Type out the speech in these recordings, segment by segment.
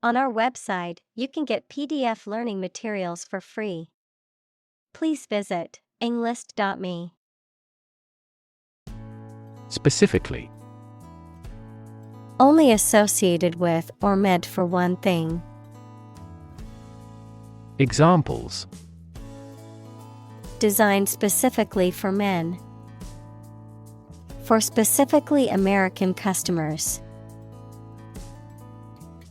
On our website, you can get PDF learning materials for free. Please visit englist.me. Specifically. Only associated with or meant for one thing. Examples. Designed specifically for men. For specifically American customers.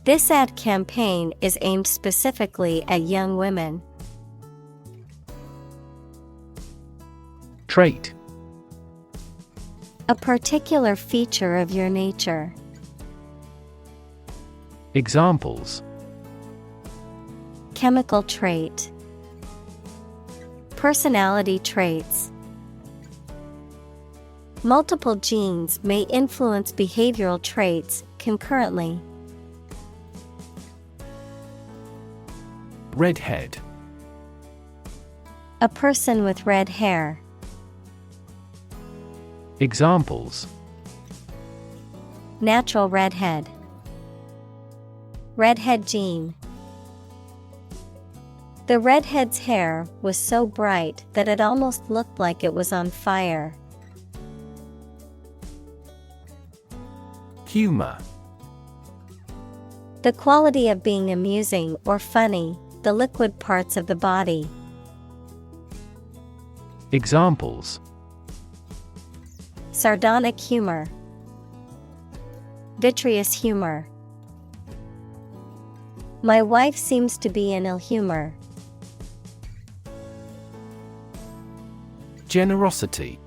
This ad campaign is aimed specifically at young women. Trait. A particular feature of your nature. Examples. Chemical trait. Personality traits. Multiple genes may influence behavioral traits concurrently. Redhead. A person with red hair. Examples. Natural redhead. Redhead gene. The redhead's hair was so bright that it almost looked like it was on fire. Humor. The quality of being amusing or funny, the liquid parts of the body. Examples. Sardonic humor. Vitreous humor. My wife seems to be in ill humor. Generosity.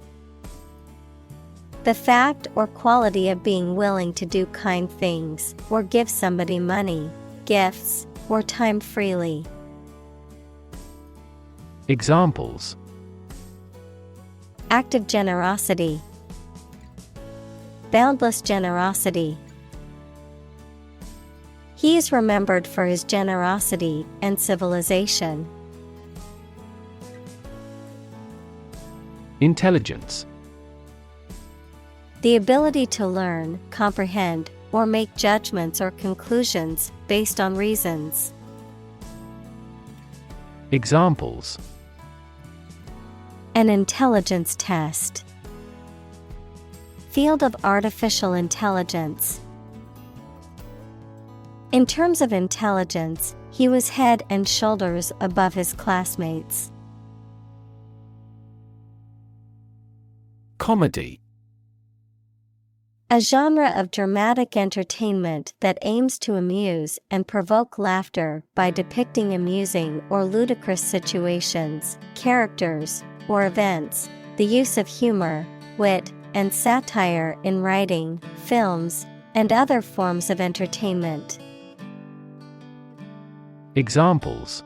The fact or quality of being willing to do kind things, or give somebody money, gifts, or time freely. Examples. Act of generosity. Boundless generosity. He is remembered for his generosity and civilization. Intelligence. The ability to learn, comprehend, or make judgments or conclusions based on reasons. Examples. An intelligence test. Field of artificial intelligence. In terms of intelligence, he was head and shoulders above his classmates. Comedy. A genre of dramatic entertainment that aims to amuse and provoke laughter by depicting amusing or ludicrous situations, characters, or events. The use of humor, wit, and satire in writing, films, and other forms of entertainment. Examples.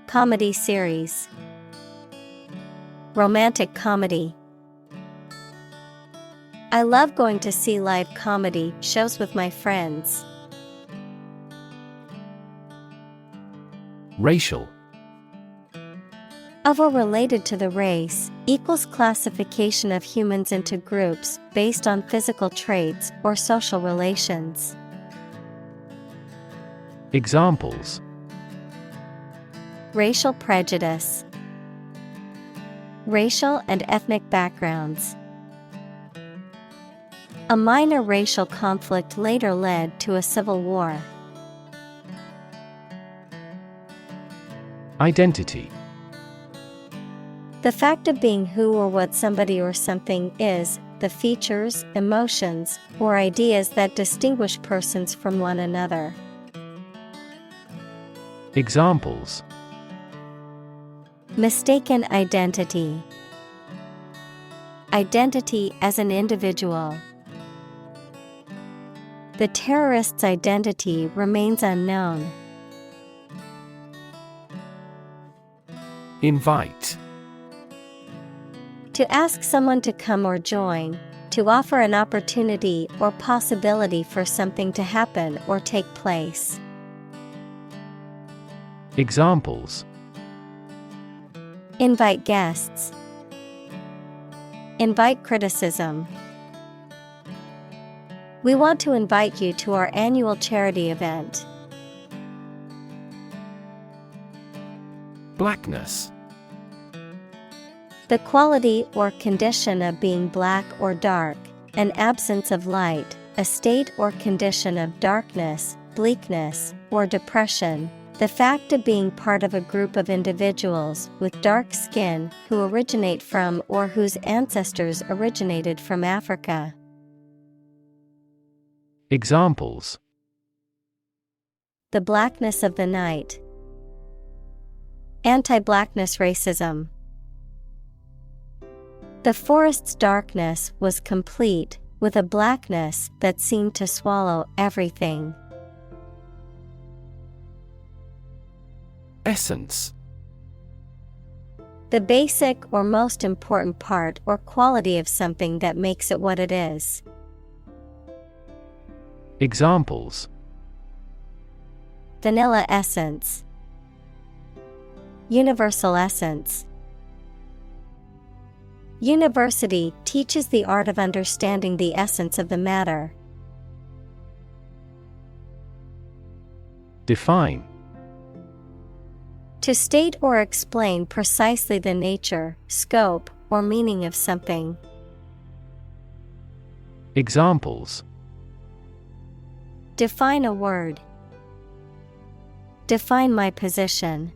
Comedy series. Romantic comedy. I love going to see live comedy shows with my friends. Racial. Of or related to the race, equals classification of humans into groups based on physical traits or social relations. Examples. Racial prejudice. Racial and ethnic backgrounds. A minor racial conflict later led to a civil war. Identity. The fact of being who or what somebody or something is, the features, emotions, or ideas that distinguish persons from one another. Examples. Mistaken identity. Identity as an individual. The terrorist's identity remains unknown. Invite. To ask someone to come or join, to offer an opportunity or possibility for something to happen or take place. Examples. Invite guests. Invite criticism. We want to invite you to our annual charity event. Blackness. The quality or condition of being black or dark, an absence of light, a state or condition of darkness, bleakness, or depression. The fact of being part of a group of individuals with dark skin who originate from or whose ancestors originated from Africa. Examples: The blackness of the night. Anti-blackness racism. The forest's darkness was complete, with a blackness that seemed to swallow everything. Essence. The basic or most important part or quality of something that makes it what it is. Examples: Vanilla essence. Universal essence. University teaches the art of understanding the essence of the matter. Define. To state or explain precisely the nature, scope, or meaning of something. Examples: Define a word. Define my position.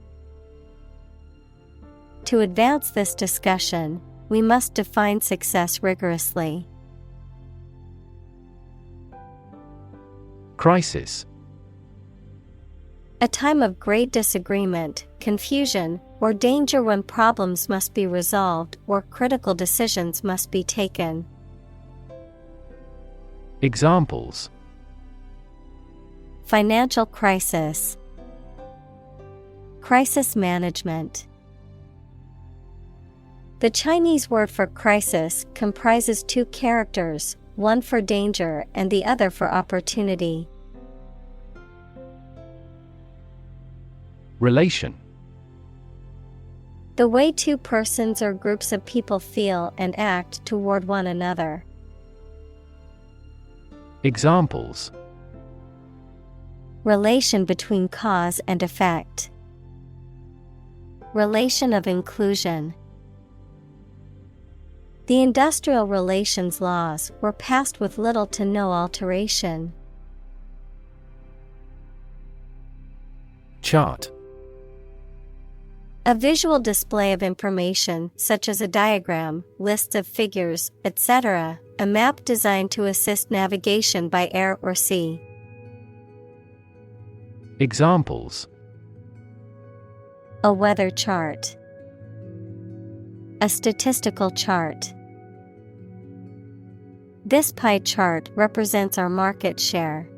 To advance this discussion, we must define success rigorously. Crisis. A time of great disagreement, confusion, or danger when problems must be resolved or critical decisions must be taken. Examples: Financial crisis. Crisis management. The Chinese word for crisis comprises two characters, one for danger and the other for opportunity. Relation. The way two persons or groups of people feel and act toward one another. Examples: Relation between cause and effect. Relation of inclusion. The industrial relations laws were passed with little to no alteration. Chart. A visual display of information such as a diagram, lists of figures, etc., a map designed to assist navigation by air or sea. Examples: A weather chart. A statistical chart. This pie chart represents our market share.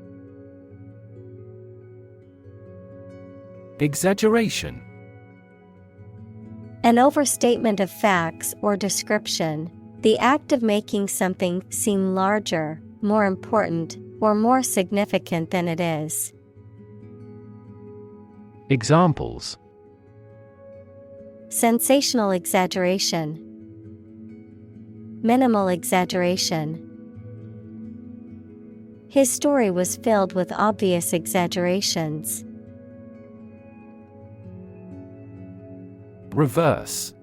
Exaggeration. An overstatement of facts or description, the act of making something seem larger, more important, or more significant than it is. Examples: Sensational exaggeration. Minimal exaggeration. His story was filled with obvious exaggerations. Reverse.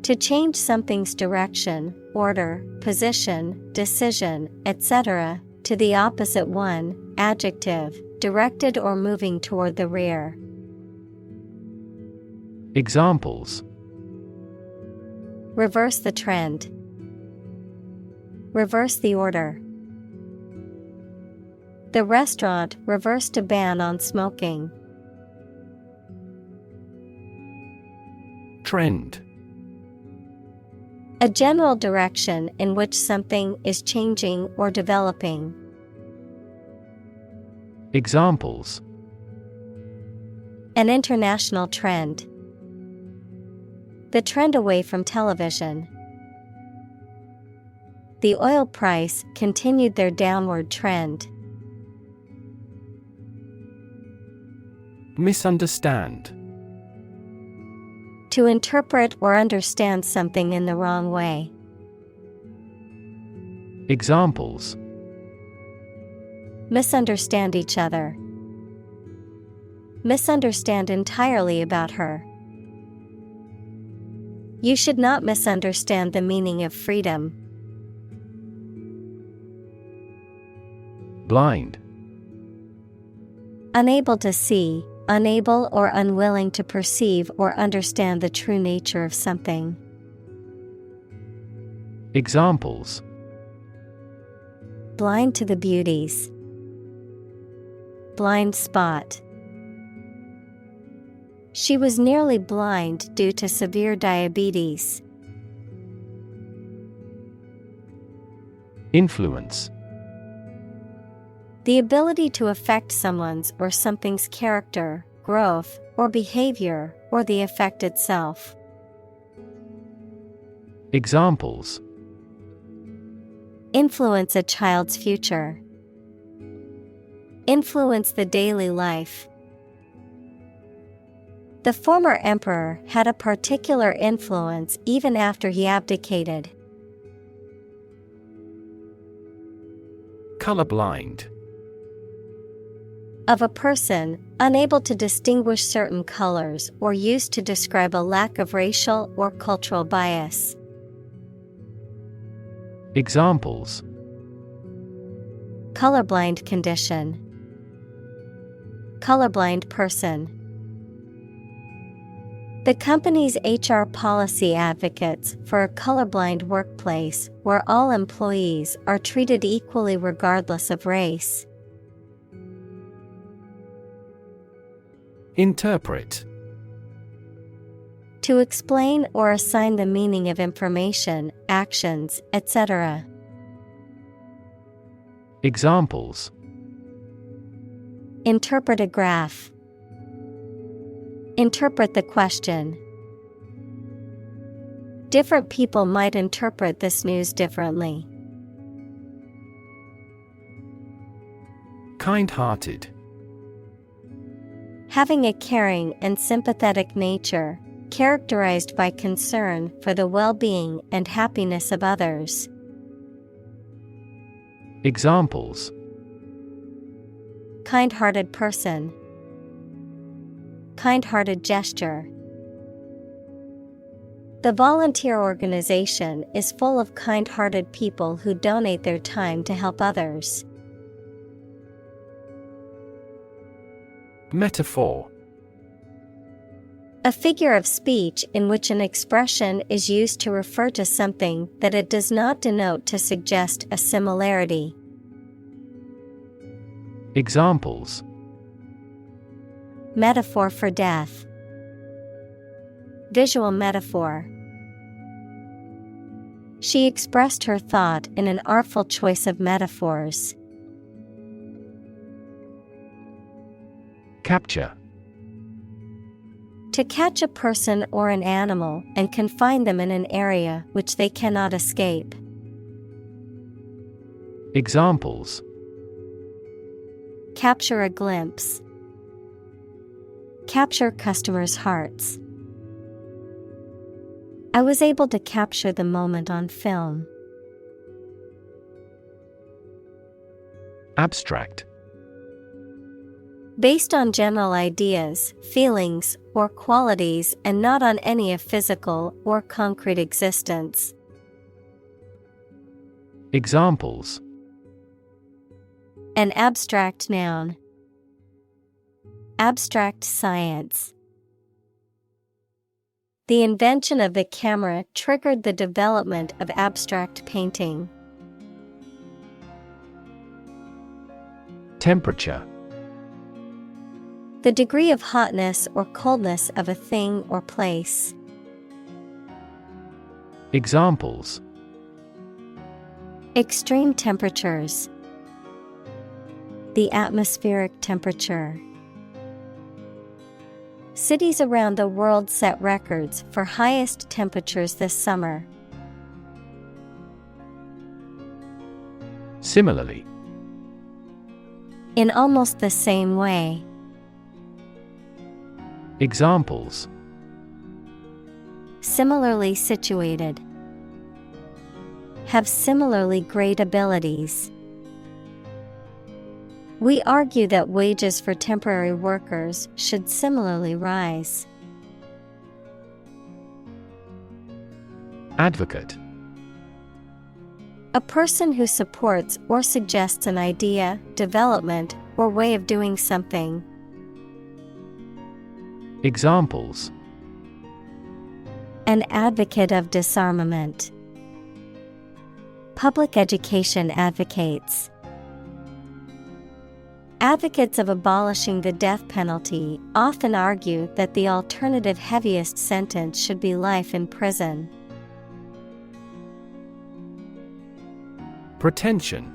To change something's direction, order, position, decision, etc., to the opposite one, adjective, directed or moving toward the rear. Examples: Reverse the trend. Reverse the order. The restaurant reversed a ban on smoking. Trend. A general direction in which something is changing or developing. Examples: An international trend. The trend away from television. The oil price continued their downward trend. Misunderstand. To interpret or understand something in the wrong way. Examples: Misunderstand each other. Misunderstand entirely about her. You should not misunderstand the meaning of freedom. Blind. Unable to see, unable or unwilling to perceive or understand the true nature of something. Examples: Blind to the beauties. Blind spot. She was nearly blind due to severe diabetes. Influence. The ability to affect someone's or something's character, growth, or behavior, or the effect itself. Examples: Influence a child's future. Influence the daily life. The former emperor had a particular influence even after he abdicated. Colorblind. Of a person, unable to distinguish certain colors or used to describe a lack of racial or cultural bias. Examples: Colorblind condition. Colorblind person. The company's HR policy advocates for a colorblind workplace where all employees are treated equally regardless of race. Interpret. To explain or assign the meaning of information, actions, etc. Examples: Interpret a graph. Interpret the question. Different people might interpret this news differently. Kind-hearted. Having a caring and sympathetic nature, characterized by concern for the well-being and happiness of others. Examples: Kind-hearted person. Kind-hearted gesture. The volunteer organization is full of kind-hearted people who donate their time to help others. Metaphor. A figure of speech in which an expression is used to refer to something that it does not denote to suggest a similarity. Examples: Metaphor for death. Visual metaphor. She expressed her thought in an artful choice of metaphors. Capture. To catch a person or an animal and confine them in an area which they cannot escape. Examples: Capture a glimpse. Capture customers' hearts. I was able to capture the moment on film. Abstract. Based on general ideas, feelings, or qualities and not on any of physical or concrete existence. Examples: An abstract noun. Abstract science. The invention of the camera triggered the development of abstract painting. Temperature. The degree of hotness or coldness of a thing or place. Examples: Extreme temperatures. The atmospheric temperature. Cities around the world set records for highest temperatures this summer. Similarly. In almost the same way. Examples: Similarly situated. Have similarly great abilities. We argue that wages for temporary workers should similarly rise. Advocate. A person who supports or suggests an idea, development, or way of doing something. Examples: An advocate of disarmament. Public education advocates. Advocates of abolishing the death penalty often argue that the alternative heaviest sentence should be life in prison. Pretension.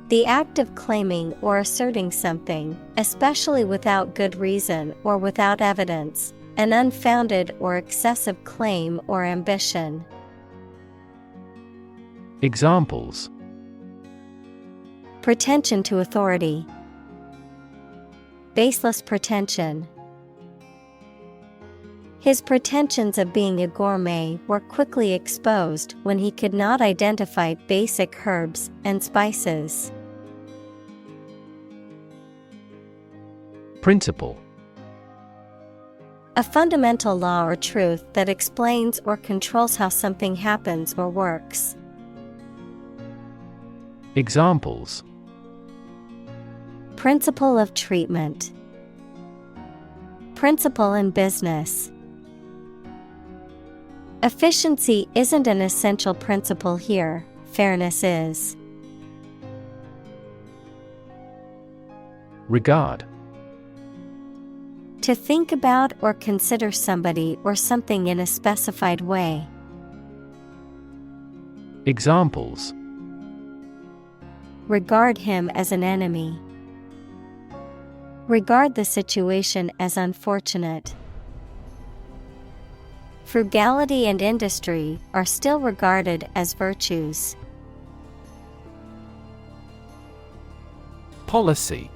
The act of claiming or asserting something, especially without good reason or without evidence, an unfounded or excessive claim or ambition. Examples: Pretension to authority. Baseless pretension. His pretensions of being a gourmet were quickly exposed when he could not identify basic herbs and spices. Principle. A fundamental law or truth that explains or controls how something happens or works. Examples: Principle of treatment. Principle in business. Efficiency isn't an essential principle here, fairness is. Regard. To think about or consider somebody or something in a specified way. Examples: Regard him as an enemy. Regard the situation as unfortunate. Frugality and industry are still regarded as virtues. Policy.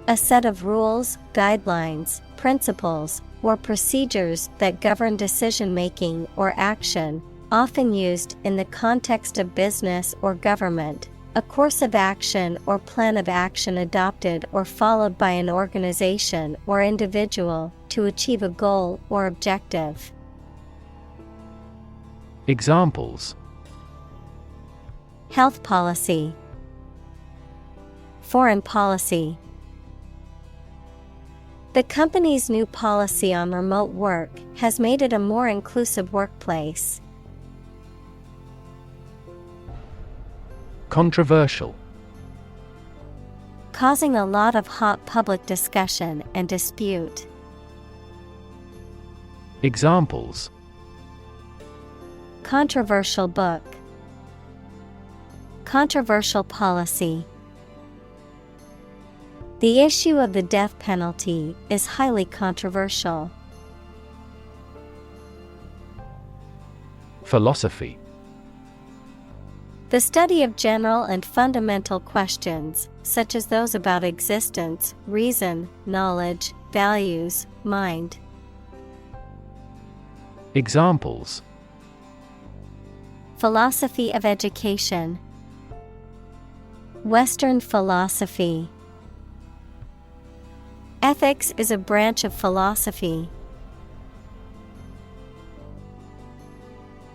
A set of rules, guidelines, principles, or procedures that govern decision-making or action, often used in the context of business or government. A course of action or plan of action adopted or followed by an organization or individual to achieve a goal or objective. Examples: Health policy. Foreign policy. The company's new policy on remote work has made it a more inclusive workplace. Controversial. Causing a lot of hot public discussion and dispute. Examples: Controversial book. Controversial policy. The issue of the death penalty is highly controversial. Philosophy. The study of general and fundamental questions, such as those about existence, reason, knowledge, values, mind. Examples: Philosophy of education. Western philosophy. Ethics is a branch of philosophy.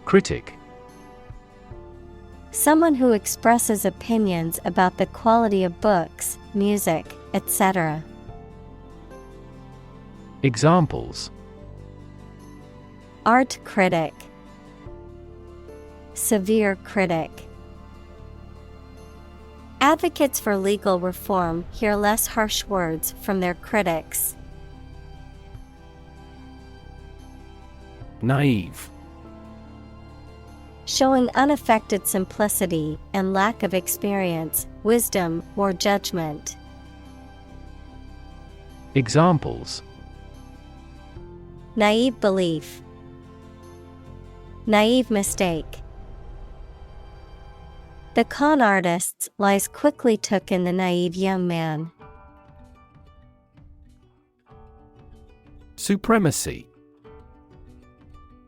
Critic. Someone who expresses opinions about the quality of books, music, etc. Examples: Art critic. Severe critic. Advocates for legal reform hear less harsh words from their critics. Naive. Showing unaffected simplicity and lack of experience, wisdom, or judgment. Examples: Naive belief. Naive mistake. The con artist's lies quickly took in the naive young man. Supremacy.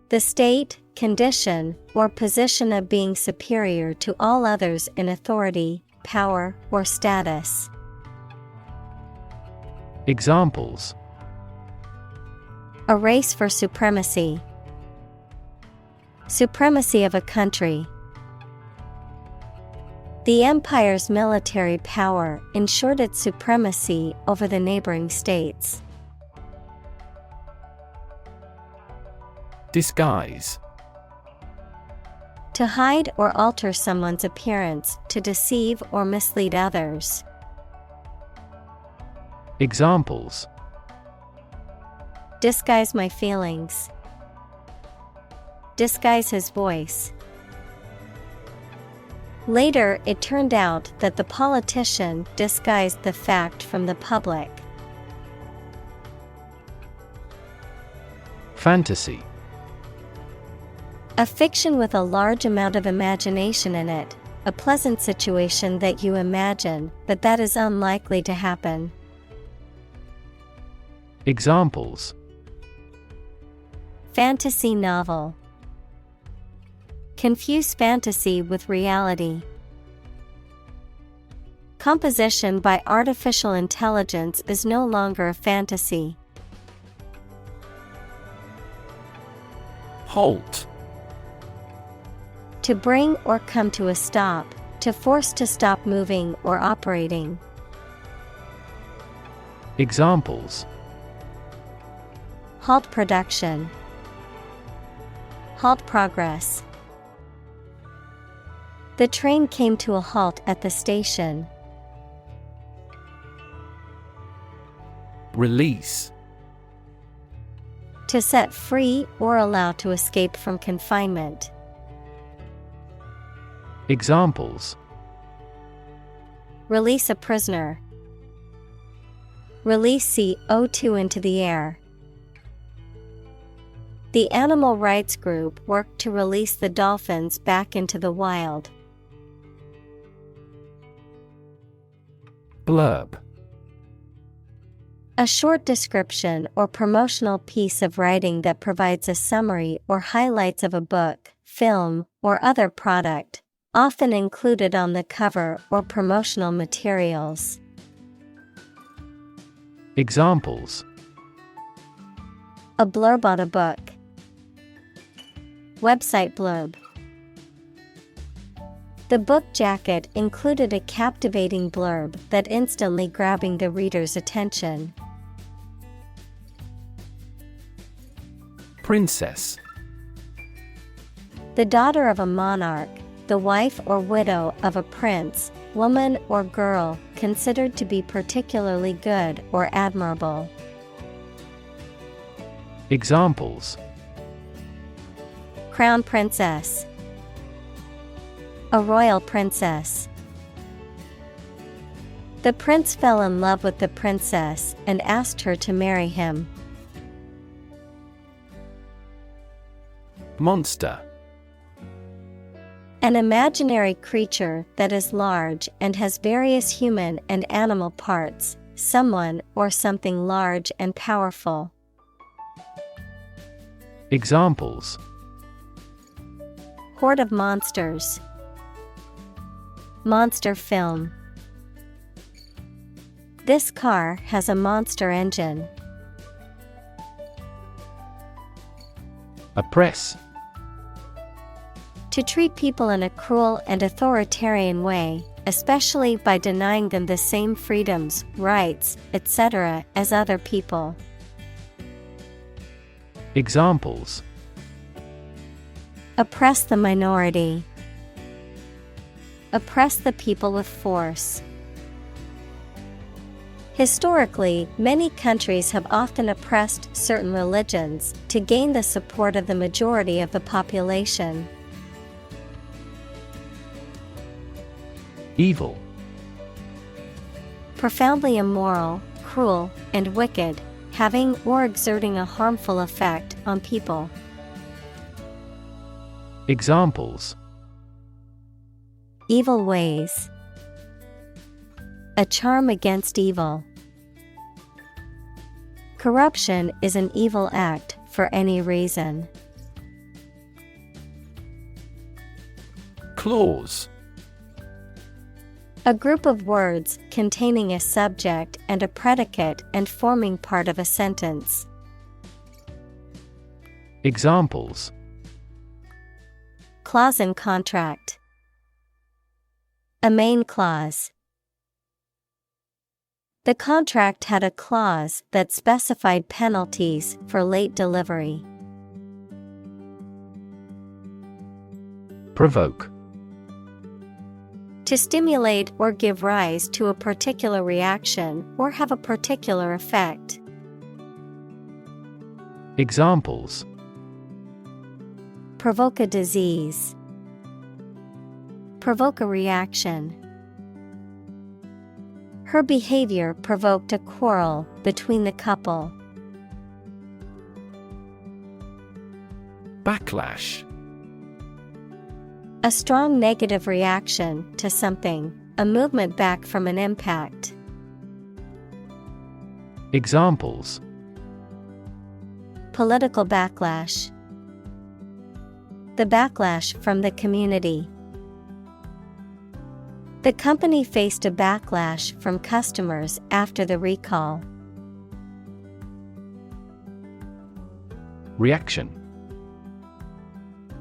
The state, condition, or position of being superior to all others in authority, power or status. Examples: A race for supremacy. Supremacy of a country. The empire's military power ensured its supremacy over the neighboring states. Disguise. To hide or alter someone's appearance to deceive or mislead others. Examples: Disguise my feelings. Disguise his voice. Later, it turned out that the politician disguised the fact from the public. Fantasy. A fiction with a large amount of imagination in it, a pleasant situation that you imagine, but that is unlikely to happen. Examples: Fantasy novel. Confuse fantasy with reality. Composition by artificial intelligence is no longer a fantasy. Halt. To bring or come to a stop, to force to stop moving or operating. Examples: Halt production. Halt progress. The train came to a halt at the station. Release. To set free or allow to escape from confinement. Examples: Release a prisoner. Release CO2 into the air. The animal rights group worked to release the dolphins back into the wild. Blurb. A short description or promotional piece of writing that provides a summary or highlights of a book, film, or other product, often included on the cover or promotional materials. Examples: A blurb on a book. Website blurb. The book jacket included a captivating blurb that instantly grabbing the reader's attention. Princess. The daughter of a monarch, the wife or widow of a prince, woman or girl considered to be particularly good or admirable. Examples: Crown princess. A royal princess. The prince fell in love with the princess and asked her to marry him. Monster. An imaginary creature that is large and has various human and animal parts, someone or something large and powerful. Examples: Horde of monsters. Monster film. This car has a monster engine. Oppress. To treat people in a cruel and authoritarian way, especially by denying them the same freedoms, rights, etc. as other people. Examples: Oppress the minority. Oppress the people with force. Historically, many countries have often oppressed certain religions to gain the support of the majority of the population. Evil. Profoundly immoral, cruel, and wicked, having or exerting a harmful effect on people. Examples: Evil ways. A charm against evil. Corruption is an evil act for any reason. Clause. A group of words containing a subject and a predicate and forming part of a sentence. Examples: Clause in contract. A main clause. The contract had a clause that specified penalties for late delivery. Provoke. To stimulate or give rise to a particular reaction or have a particular effect. Examples: Provoke a disease. Provoke a reaction. Her behavior provoked a quarrel between the couple. Backlash. A strong negative reaction to something, a movement back from an impact. Examples: Political backlash. The backlash from the community. The company faced a backlash from customers after the recall. Reaction.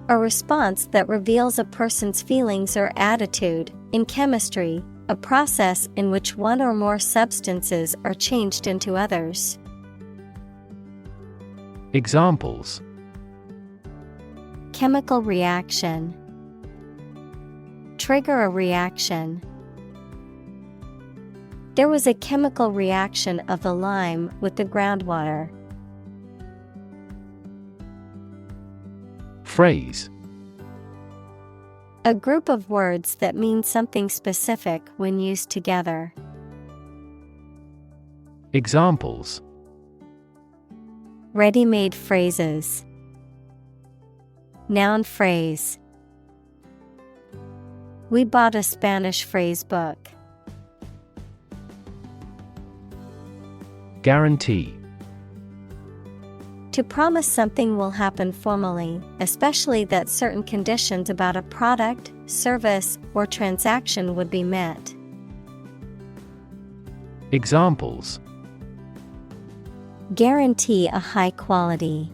A response that reveals a person's feelings or attitude. In chemistry, a process in which one or more substances are changed into others. Examples: Chemical reaction. Trigger a reaction. There was a chemical reaction of the lime with the groundwater. Phrase. A group of words that mean something specific when used together. Examples: Ready-made phrases. Noun phrase. We bought a Spanish phrase book. Guarantee. To promise something will happen formally, especially that certain conditions about a product, service, or transaction would be met. Examples: Guarantee a high quality.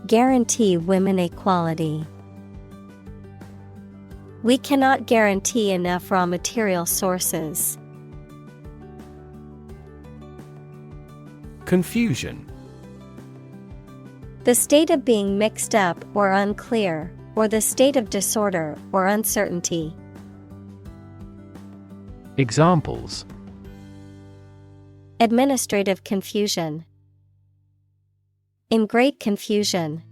Guarantee women equality. We cannot guarantee enough raw material sources. Confusion. The state of being mixed up or unclear, or the state of disorder or uncertainty. Examples: Administrative confusion. In great confusion.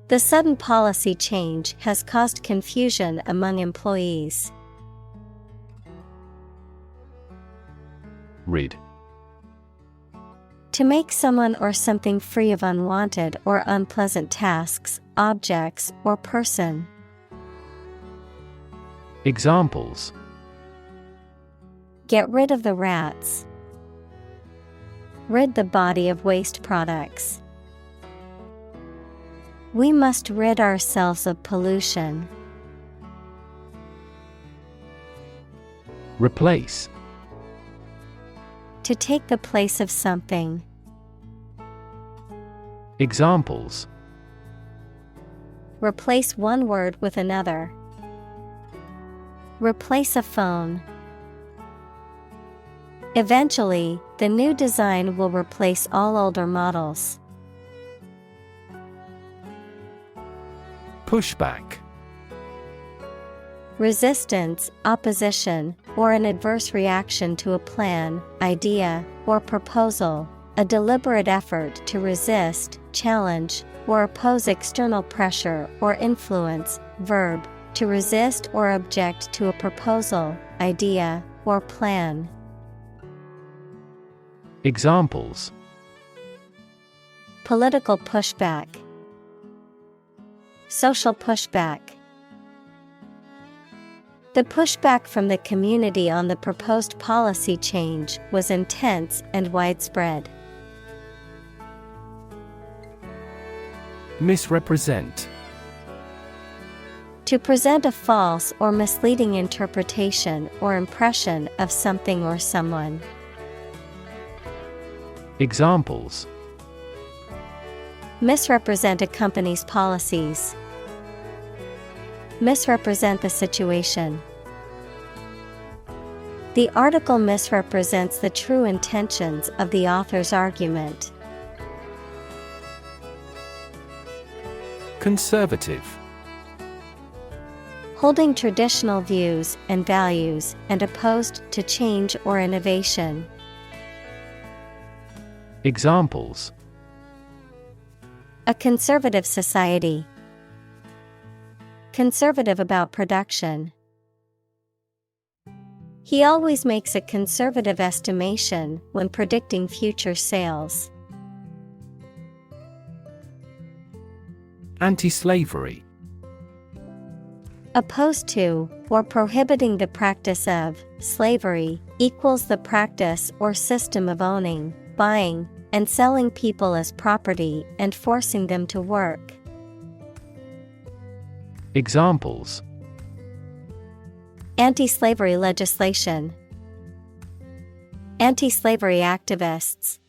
The sudden policy change has caused confusion among employees. Rid. To make someone or something free of unwanted or unpleasant tasks, objects, or person. Examples: Get rid of the rats. Rid the body of waste products. We must rid ourselves of pollution. Replace. To take the place of something. Examples: Replace one word with another. Replace a phone. Eventually, the new design will replace all older models. Pushback. Resistance, opposition, or an adverse reaction to a plan, idea, or proposal, a deliberate effort to resist, challenge, or oppose external pressure or influence. Verb, to resist or object to a proposal, idea, or plan. Examples: Political pushback. Social pushback. The pushback from the community on the proposed policy change was intense and widespread. Misrepresent. To present a false or misleading interpretation or impression of something or someone. Examples: Misrepresent a company's policies. Misrepresent the situation. The article misrepresents the true intentions of the author's argument. Conservative. Holding traditional views and values and opposed to change or innovation. Examples: A conservative society. Conservative about production. He always makes a conservative estimation when predicting future sales. Anti-slavery. Opposed to, or prohibiting the practice of, slavery, equals the practice or system of owning, buying, and selling people as property and forcing them to work. Examples: Anti-slavery legislation. Anti-slavery activists.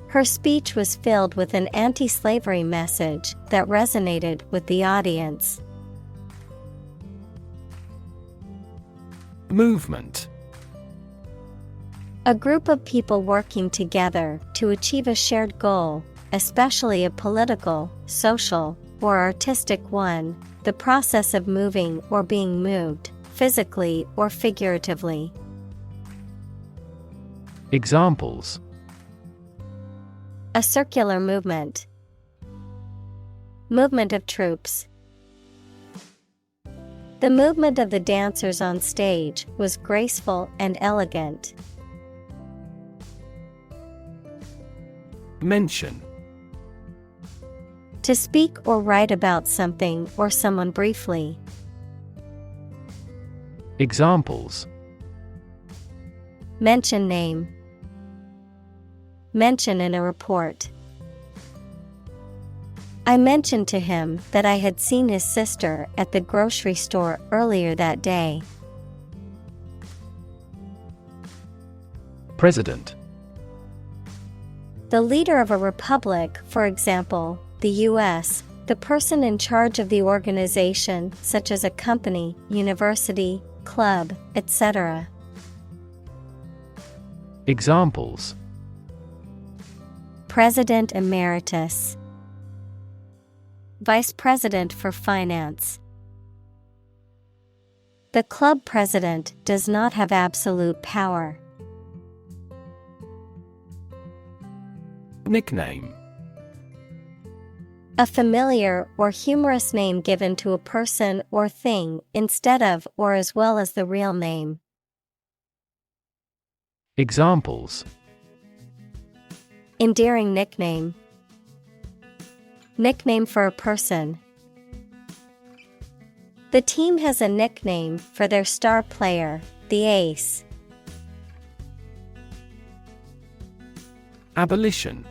Her speech was filled with an anti-slavery message that resonated with the audience. Movement. A group of people working together to achieve a shared goal, especially a political, social, or artistic one, the process of moving or being moved, physically or figuratively. Examples: A circular movement. Movement of troops. The movement of the dancers on stage was graceful and elegant. Mention. To speak or write about something or someone briefly. Examples: Mention name. Mention in a report. I mentioned to him that I had seen his sister at the grocery store earlier that day. President. The leader of a republic, for example, the U.S., the person in charge of the organization, such as a company, university, club, etc. Examples: President Emeritus. Vice President for Finance. The club president does not have absolute power. Nickname. A familiar or humorous name given to a person or thing instead of or as well as the real name. Examples: Endearing nickname. Nickname for a person. The team has a nickname for their star player, the ace. Abolition.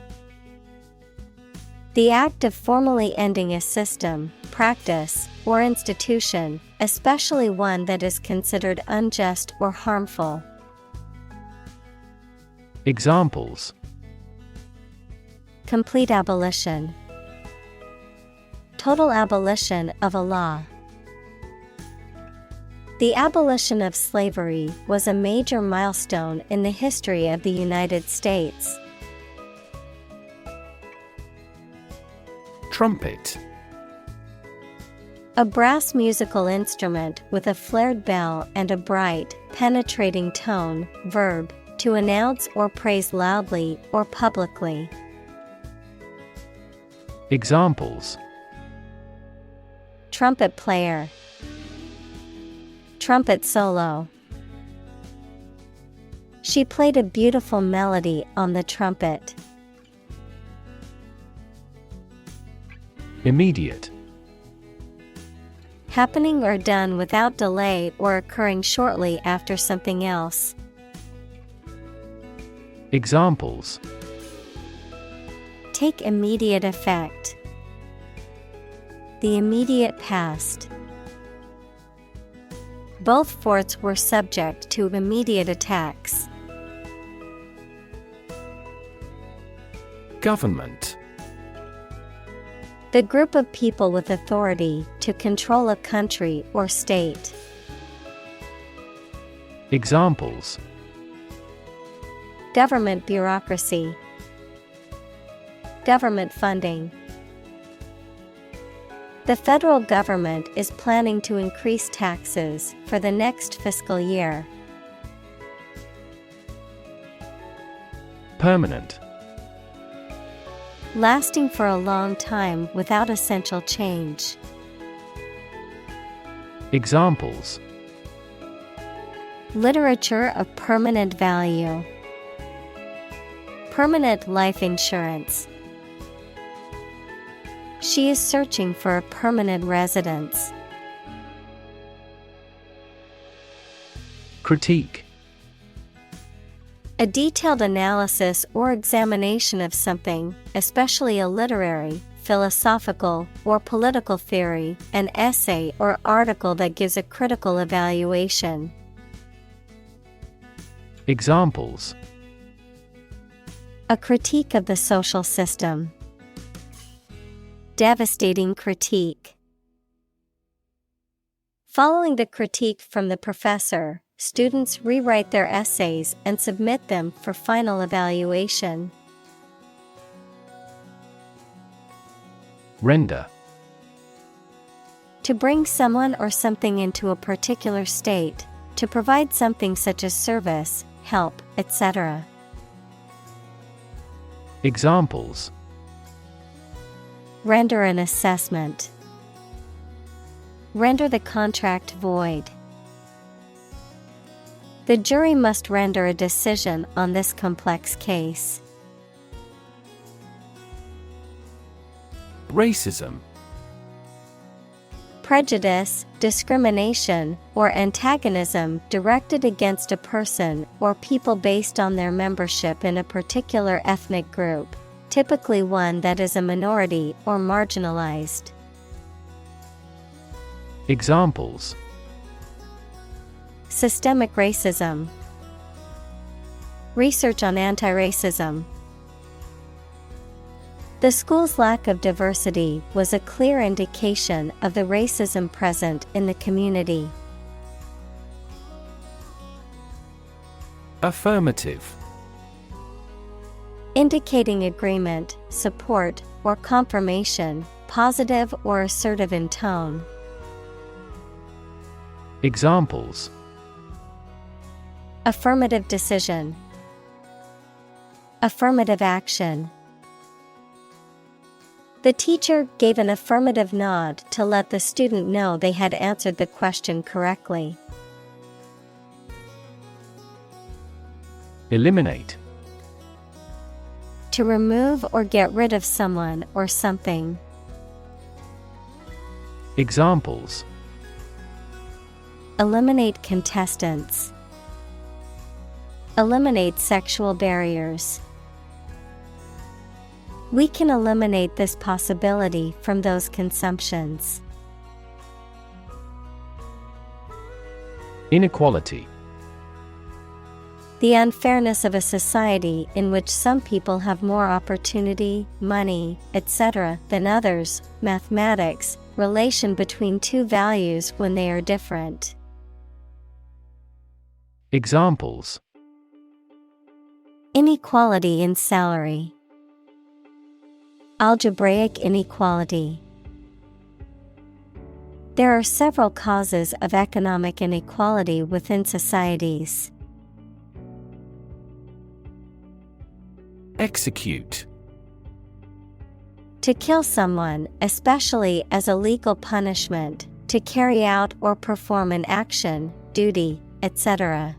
The act of formally ending a system, practice, or institution, especially one that is considered unjust or harmful. Examples: Complete abolition. Total abolition of a law. The abolition of slavery was a major milestone in the history of the United States. Trumpet. A brass musical instrument with a flared bell and a bright, penetrating tone, verb, to announce or praise loudly or publicly. Examples: Trumpet player. Trumpet solo. She played a beautiful melody on the trumpet. Immediate. Happening or done without delay or occurring shortly after something else. Examples: Take immediate effect. the immediate past. Both forts were subject to immediate attacks. Government. The group of people with authority to control a country or state. Examples: Government bureaucracy. Government funding. The federal government is planning to increase taxes for the next fiscal year. Permanent. Lasting for a long time without essential change. Examples: Literature of permanent value. Permanent life insurance. She is searching for a permanent residence. Critique. A detailed analysis or examination of something, especially a literary, philosophical, or political theory, an essay or article that gives a critical evaluation. Examples: A critique of the social system. Devastating critique. Following the critique from the professor, students rewrite their essays and submit them for final evaluation. Render. To bring someone or something into a particular state, to provide something such as service, help, etc. Examples: Render an assessment. Render the contract void. The jury must render a decision on this complex case. Racism. Prejudice, discrimination, or antagonism directed against a person or people based on their membership in a particular ethnic group, typically one that is a minority or marginalized. Examples: Systemic racism. Research on anti-racism. The school's lack of diversity was a clear indication of the racism present in the community. Affirmative. Indicating agreement, support, or confirmation, positive or assertive in tone. Examples: Affirmative decision. Affirmative action. The teacher gave an affirmative nod to let the student know they had answered the question correctly. Eliminate. To remove or get rid of someone or something. Examples: Eliminate contestants. Eliminate sexual barriers. We can eliminate this possibility from those consumptions. Inequality. The unfairness of a society in which some people have more opportunity, money, etc. than others. Mathematics, relation between two values when they are different. Examples: Inequality in salary. Algebraic inequality. There are several causes of economic inequality within societies. Execute. To kill someone, especially as a legal punishment, to carry out or perform an action, duty, etc.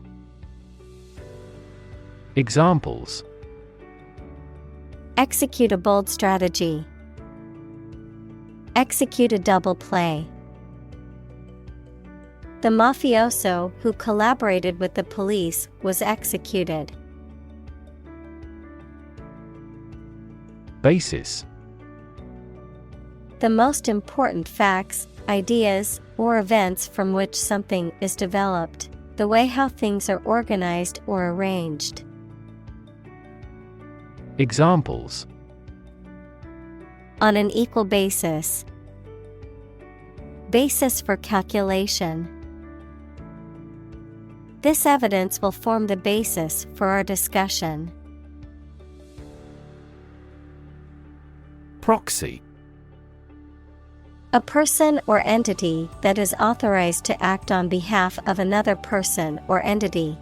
Examples: Execute a bold strategy. Execute a double play. The mafioso who collaborated with the police was executed. Basis. The most important facts, ideas, or events from which something is developed. The way how things are organized or arranged. Examples: On an equal basis. Basis for calculation. This evidence will form the basis for our discussion. Proxy. A person or entity that is authorized to act on behalf of another person or entity.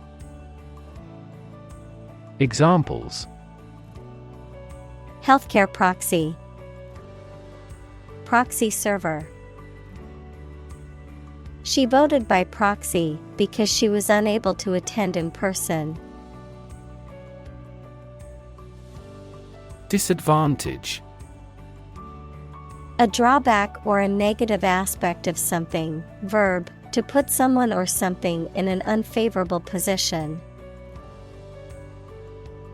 Examples: Healthcare proxy. Proxy server. She voted by proxy because she was unable to attend in person. Disadvantage. A drawback or a negative aspect of something. Verb, to put someone or something in an unfavorable position.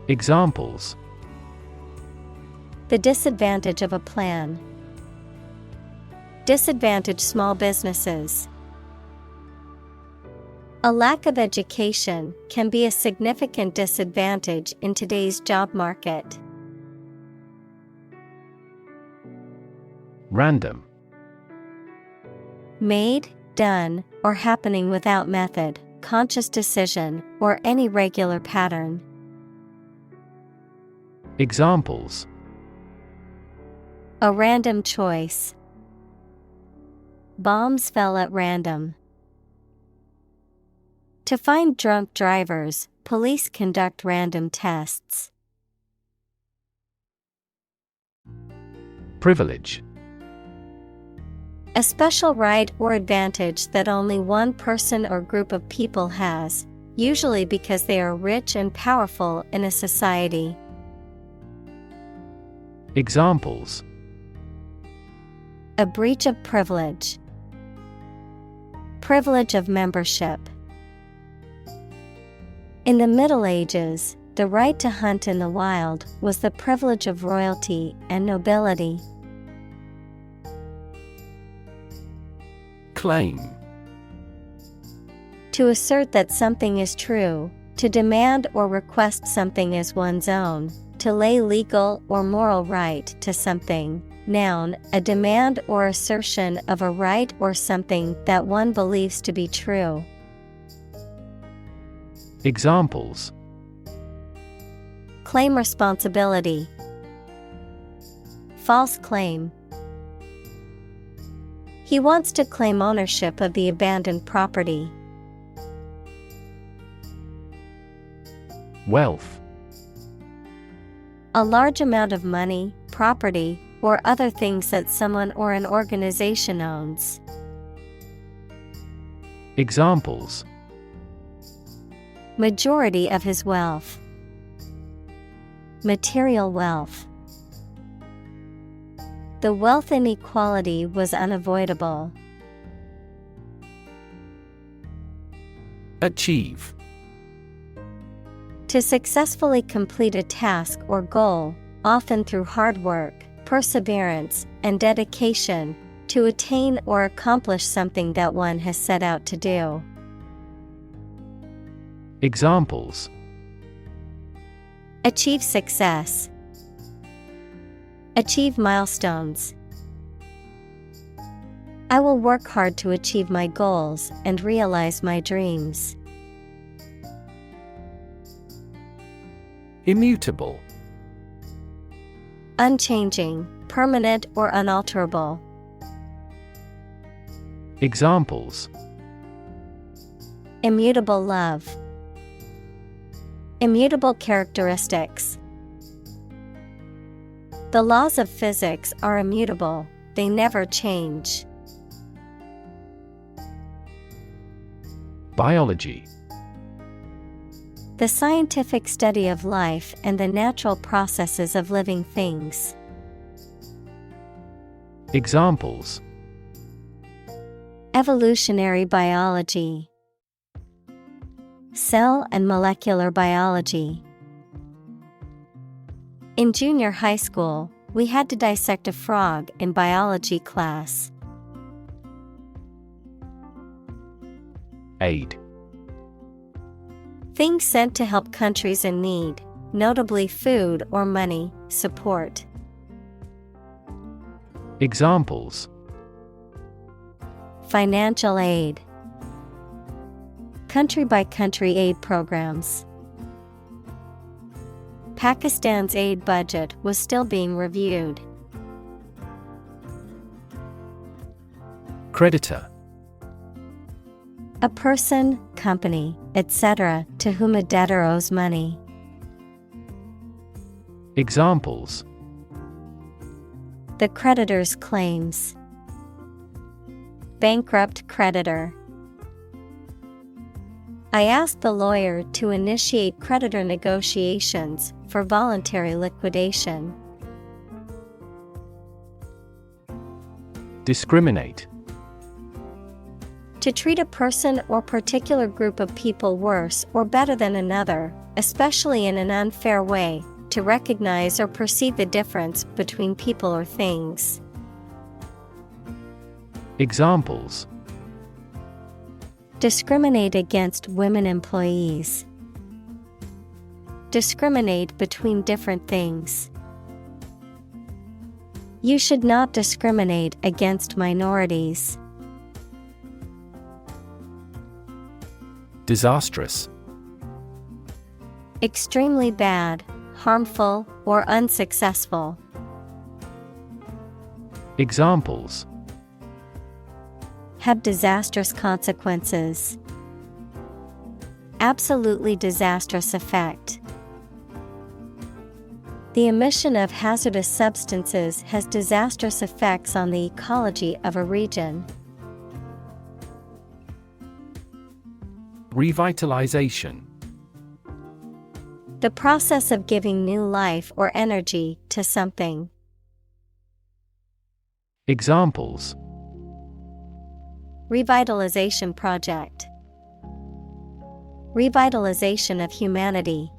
Examples: The disadvantage of a plan. Disadvantage small businesses. A lack of education can be a significant disadvantage in today's job market. Random. Made, done, or happening without method, conscious decision, or any regular pattern. Examples: A random choice. Bombs fell at random. To find drunk drivers, police conduct random tests. Privilege. A special right or advantage that only one person or group of people has, usually because they are rich and powerful in a society. Examples: A breach of privilege. Privilege of membership. In the Middle Ages, the right to hunt in the wild was the privilege of royalty and nobility. Claim. To assert that something is true, to demand or request something as one's own, to lay legal or moral right to something. Noun, a demand or assertion of a right or something that one believes to be true. Examples: Claim responsibility. False claim. He wants to claim ownership of the abandoned property. Wealth. A large amount of money, property, or other things that someone or an organization owns. Examples: Majority of his wealth. Material wealth. The wealth inequality was unavoidable. Achieve. To successfully complete a task or goal, often through hard work, perseverance, and dedication, to attain or accomplish something that one has set out to do. Examples: Achieve success. Achieve milestones. I will work hard to achieve my goals and realize my dreams. Immutable. Unchanging, permanent or unalterable. Examples: Immutable love. Immutable characteristics. The laws of physics are immutable, they never change. Biology. The scientific study of life and the natural processes of living things. Examples: Evolutionary biology. Cell and molecular biology. In junior high school, We had to dissect a frog in biology class. Aid. Things sent to help countries in need, notably food or money, support. Examples: Financial aid. Country-by-country aid programs. Pakistan's aid budget was still being reviewed. Creditor. A person, company, etc., to whom a debtor owes money. Examples: The creditor's claims. Bankrupt creditor. I asked the lawyer to initiate creditor negotiations for voluntary liquidation. Discriminate. To treat a person or particular group of people worse or better than another, especially in an unfair way, to recognize or perceive the difference between people or things. Examples: Discriminate against women employees. Discriminate between different things. You should not discriminate against minorities. Disastrous. Extremely bad, harmful, or unsuccessful. Examples: Have disastrous consequences. Absolutely disastrous effect. The emission of hazardous substances has disastrous effects on the ecology of a region. Revitalization. The process of giving new life or energy to something. Examples: Revitalization project. Revitalization of humanity.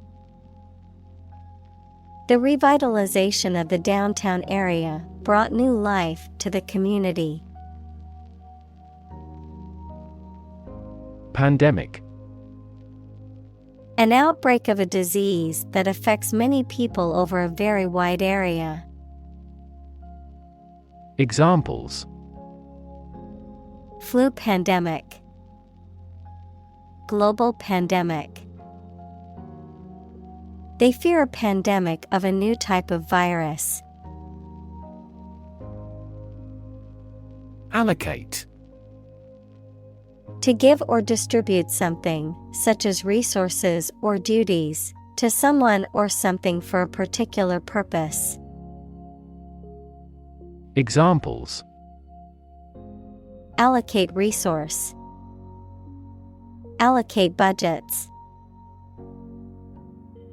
The revitalization of the downtown area brought new life to the community. Pandemic. An outbreak of a disease that affects many people over a very wide area. Examples: Flu pandemic. Global pandemic. They fear a pandemic of a new type of virus. Allocate. To give or distribute something, such as resources or duties, to someone or something for a particular purpose. Examples: Allocate resource. Allocate budgets.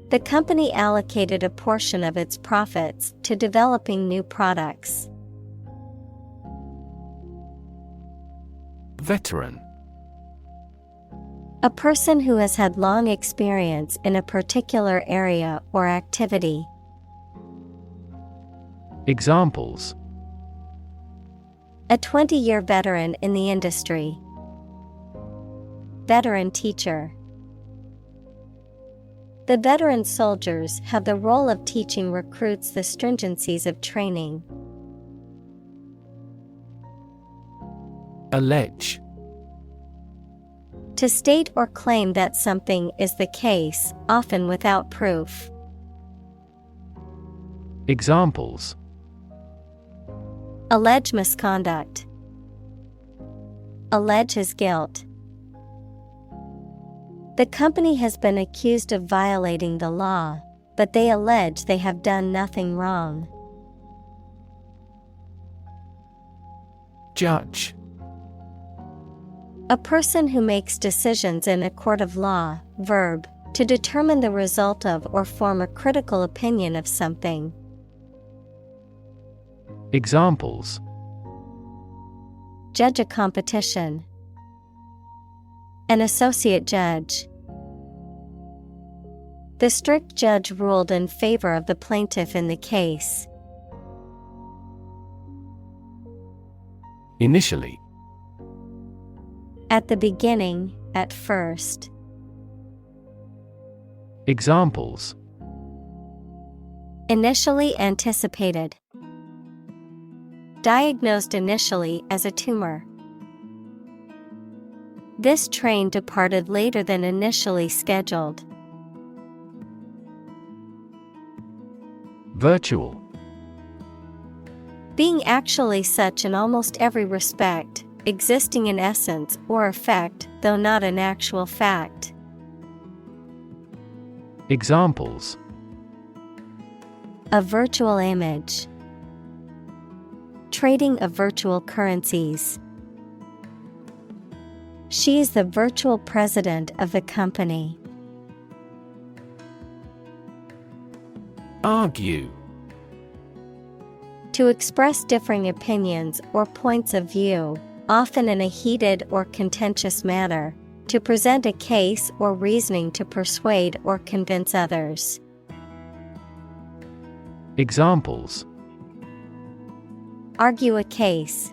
The company allocated a portion of its profits to developing new products. Veteran. A person who has had long experience in a particular area or activity. Examples: A 20-year veteran in the industry. Veteran teacher. The veteran soldiers have the role of teaching recruits the stringencies of training. Allege. To state or claim that something is the case, often without proof. Examples: Allege misconduct. Allege his guilt. The company has been accused of violating the law, but they allege they have done nothing wrong. Judge. A person who makes decisions in a court of law. Verb, to determine the result of or form a critical opinion of something. Examples: Judge a competition. An associate judge. The strict judge ruled in favor of the plaintiff in the case. Initially. At the beginning, at first. Examples: Initially anticipated. Diagnosed initially as a tumor. This train departed later than initially scheduled. Virtual. Being actually such in almost every respect, existing in essence or effect, though not an actual fact. Examples: A virtual image. Trading of virtual currencies. She is the virtual president of the company. Argue. To express differing opinions or points of view, often in a heated or contentious manner, to present a case or reasoning to persuade or convince others. Examples: Argue a case.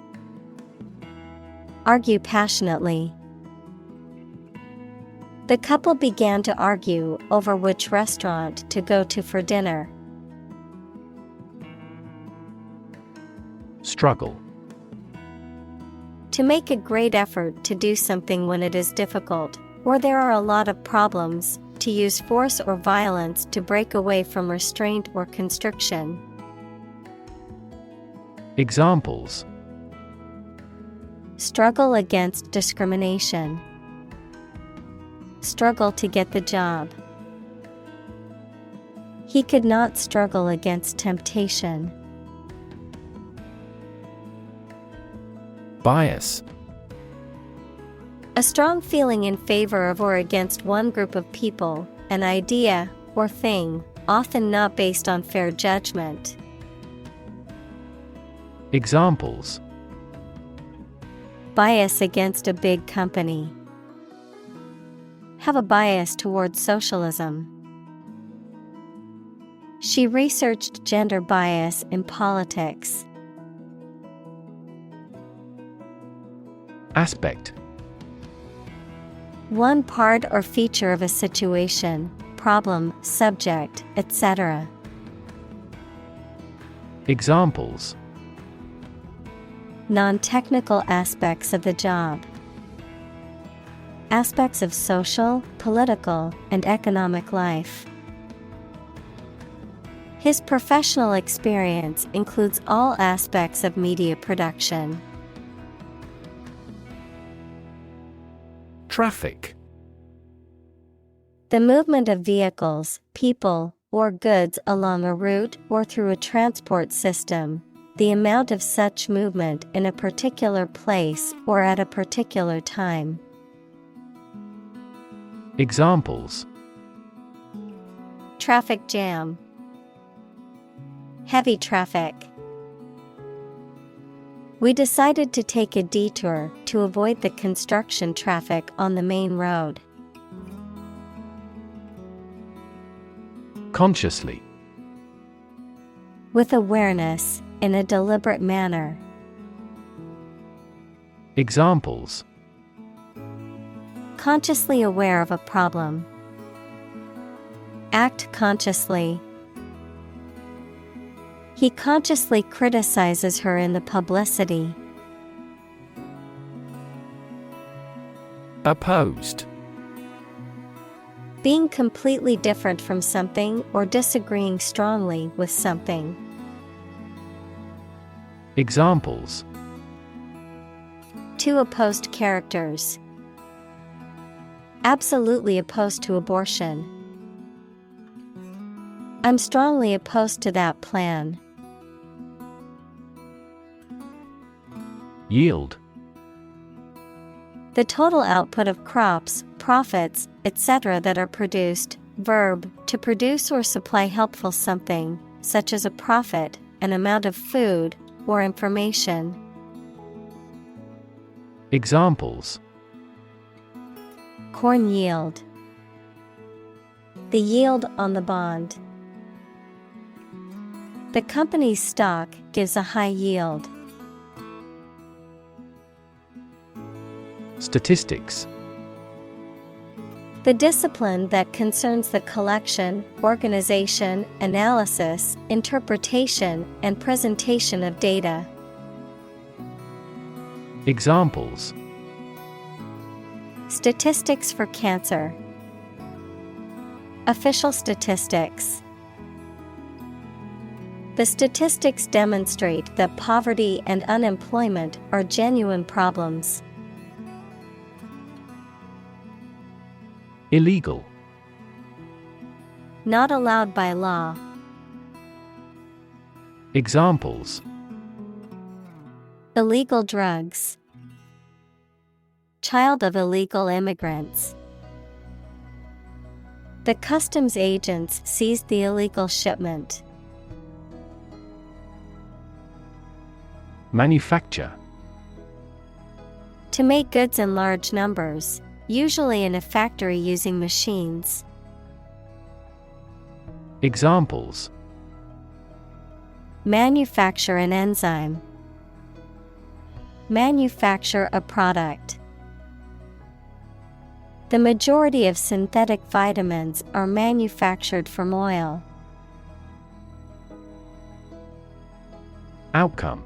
Argue passionately. The couple began to argue over which restaurant to go to for dinner. Struggle. To make a great effort to do something when it is difficult, or there are a lot of problems, to use force or violence to break away from restraint or constriction. Examples: Struggle against discrimination. Struggle to get the job. He could not struggle against temptation. Bias. A strong feeling in favor of or against one group of people, an idea, or thing, often not based on fair judgment. Examples: Bias against a big company. Have a bias towards socialism. She researched gender bias in politics. Aspect. One part or feature of a situation, problem, subject, etc. Examples: Non-technical aspects of the job. Aspects of social, political, and economic life. His professional experience includes all aspects of media production. Traffic. The movement of vehicles, people, or goods along a route or through a transport system. The amount of such movement in a particular place or at a particular time. Examples: Traffic jam. Heavy traffic. We decided to take a detour to avoid the construction traffic on the main road. Consciously. With awareness, in a deliberate manner. Examples: Consciously aware of a problem. Act consciously. He consciously criticizes her in the publicity. Opposed. Being completely different from something or disagreeing strongly with something. Examples: Two opposed characters. Absolutely opposed to abortion. I'm strongly opposed to that plan. Yield. The total output of crops, profits, etc. that are produced. Verb, to produce or supply helpful something, such as a profit, an amount of food, or information. Examples: Corn yield. The yield on the bond. The company's stock gives a high yield. Statistics. The discipline that concerns the collection, organization, analysis, interpretation, and presentation of data. Examples. Statistics for cancer. Official statistics. The statistics demonstrate that poverty and unemployment are genuine problems. Illegal. Not allowed by law. Examples. Illegal drugs. Child of illegal immigrants. The customs agents seized the illegal shipment. Manufacture. To make goods in large numbers, usually in a factory using machines. Examples. Manufacture an enzyme. Manufacture a product. The majority of synthetic vitamins are manufactured from oil. Outcome.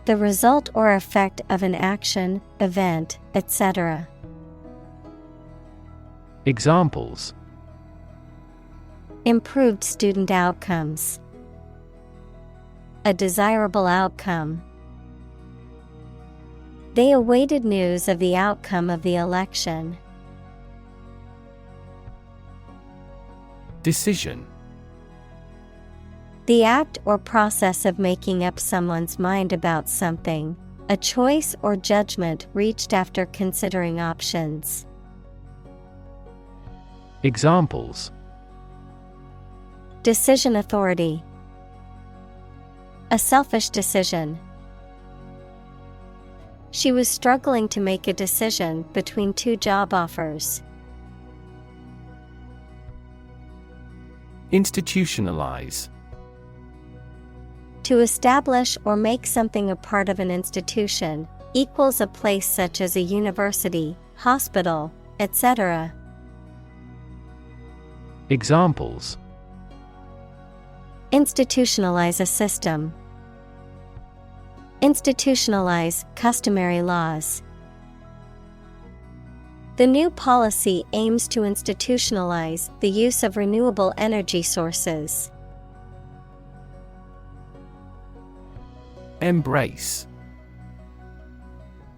The result or effect of an action, event, etc. Examples. Improved student outcomes. A desirable outcome. They awaited news of the outcome of the election. Decision. The act or process of making up someone's mind about something, a choice or judgment reached after considering options. Examples. Decision authority. A selfish decision. She was struggling to make a decision between two job offers. Institutionalize. To establish or make something a part of an institution, equals a place such as a university, hospital, etc. Examples. Institutionalize a system. Institutionalize customary laws. The new policy aims to institutionalize the use of renewable energy sources. Embrace.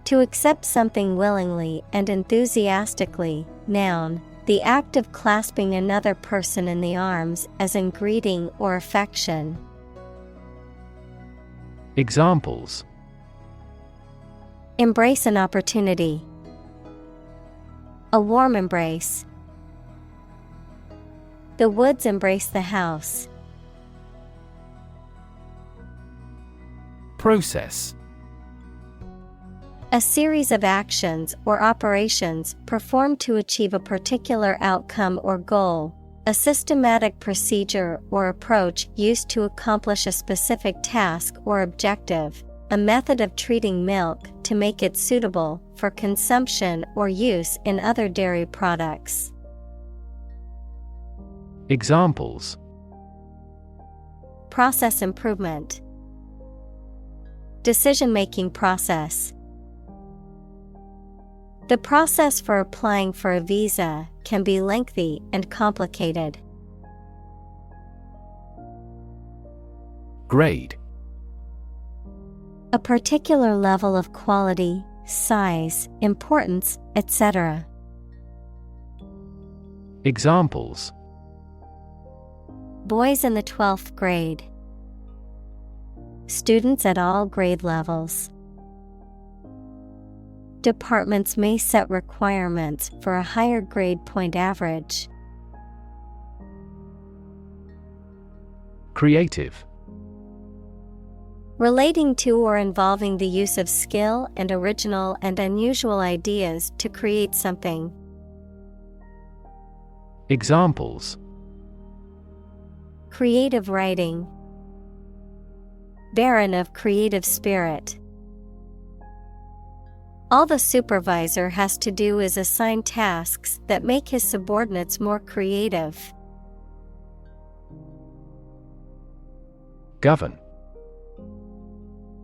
To accept something willingly and enthusiastically. Noun, the act of clasping another person in the arms as in greeting or affection. Examples. Embrace an opportunity. A warm embrace. The woods embrace the house. Process. A series of actions or operations performed to achieve a particular outcome or goal. A systematic procedure or approach used to accomplish a specific task or objective. A method of treating milk to make it suitable for consumption or use in other dairy products. Examples. Process improvement. Decision-making process. The process for applying for a visa can be lengthy and complicated. Grade. A particular level of quality, size, importance, etc. Examples. Boys in the 12th grade. Students at all grade levels. Departments may set requirements for a higher grade point average. Creative. Relating to or involving the use of skill and original and unusual ideas to create something. Examples. Creative writing. Barren of creative spirit. All the supervisor has to do is assign tasks that make his subordinates more creative. Govern.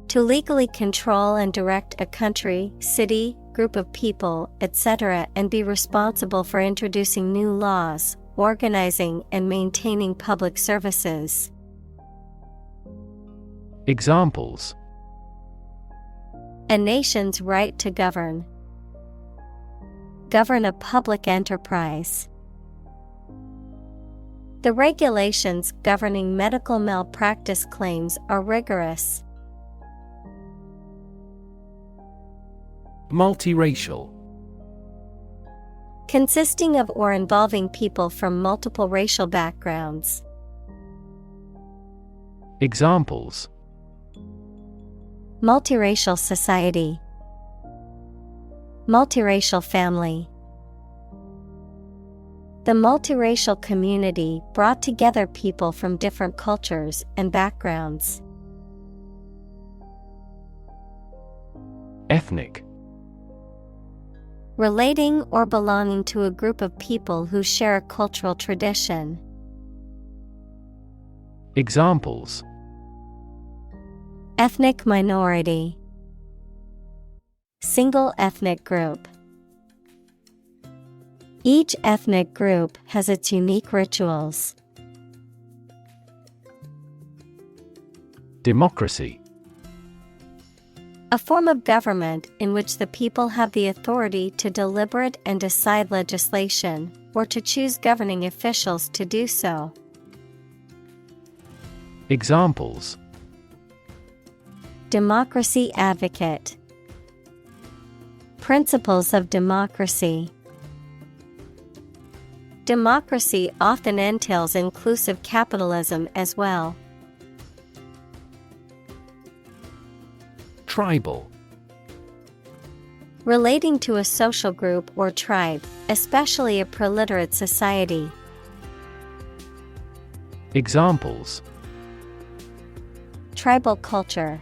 To legally control and direct a country, city, group of people, etc., and be responsible for introducing new laws, organizing and maintaining public services. Examples: A nation's right to govern. Govern a public enterprise. The regulations governing medical malpractice claims are rigorous. Multiracial. Consisting of or involving people from multiple racial backgrounds. Examples: Multiracial society. Multiracial family. The multiracial community brought together people from different cultures and backgrounds. Ethnic. Relating or belonging to a group of people who share a cultural tradition. Examples: Ethnic minority. Single ethnic group. Each ethnic group has its unique rituals. Democracy. A form of government in which the people have the authority to deliberate and decide legislation, or to choose governing officials to do so. Examples: Democracy advocate. Principles of democracy. Democracy often entails inclusive capitalism as well. Tribal. Relating to a social group or tribe, especially a preliterate society. Examples: Tribal culture.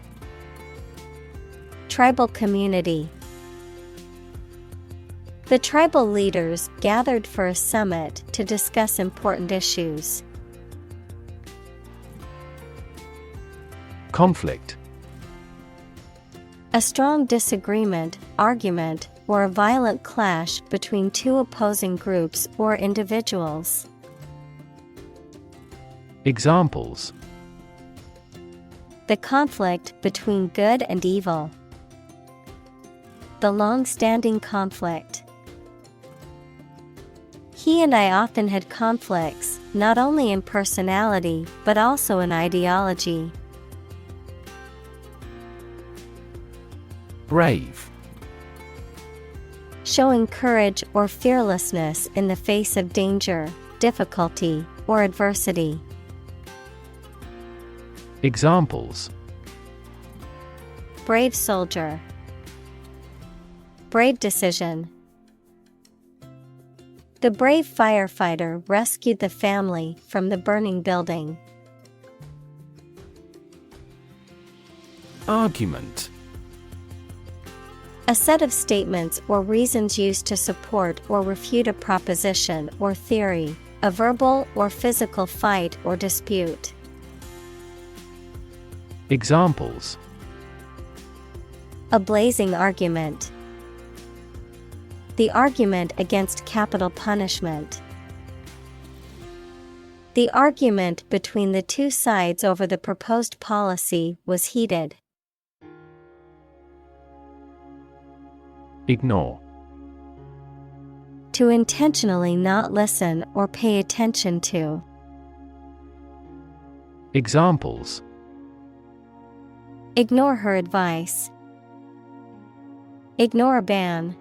Tribal community. The tribal leaders gathered for a summit to discuss important issues. Conflict. A strong disagreement, argument, or a violent clash between two opposing groups or individuals. Examples: The conflict between good and evil. The long-standing conflict. He and I often had conflicts, not only in personality, but also in ideology. Brave. Showing courage or fearlessness in the face of danger, difficulty, or adversity. Examples: Brave soldier. Brave decision. The brave firefighter rescued the family from the burning building. Argument. A set of statements or reasons used to support or refute a proposition or theory, a verbal or physical fight or dispute. Examples: A blazing argument. The argument against capital punishment. The argument between the two sides over the proposed policy was heated. Ignore. To intentionally not listen or pay attention to. Examples: Ignore her advice. Ignore a ban.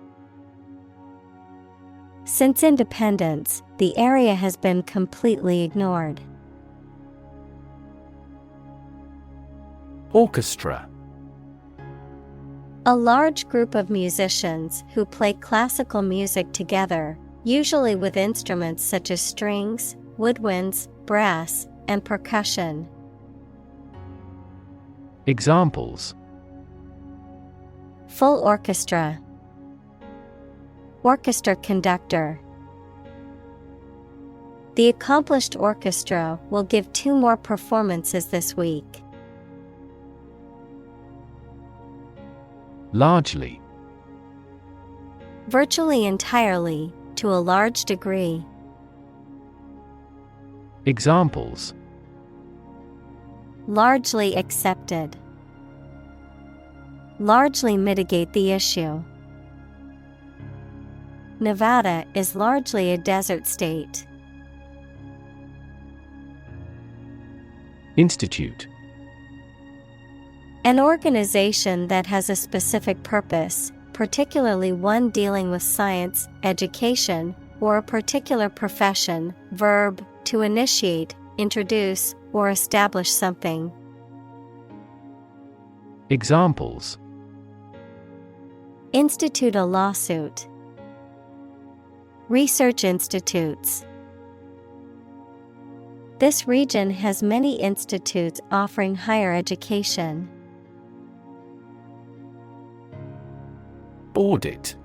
Since independence, the area has been completely ignored. Orchestra. A large group of musicians who play classical music together, usually with instruments such as strings, woodwinds, brass, and percussion. Examples: Full orchestra. Orchestra conductor. The accomplished orchestra will give 2 more performances this week. Largely. Virtually entirely, to a large degree. Examples: Largely accepted. Largely mitigate the issue. Nevada is largely a desert state. Institute. An organization that has a specific purpose, particularly one dealing with science, education, or a particular profession. Verb, to initiate, introduce, or establish something. Examples: Institute a lawsuit. Research institutes. This region has many institutes offering higher education. Audit.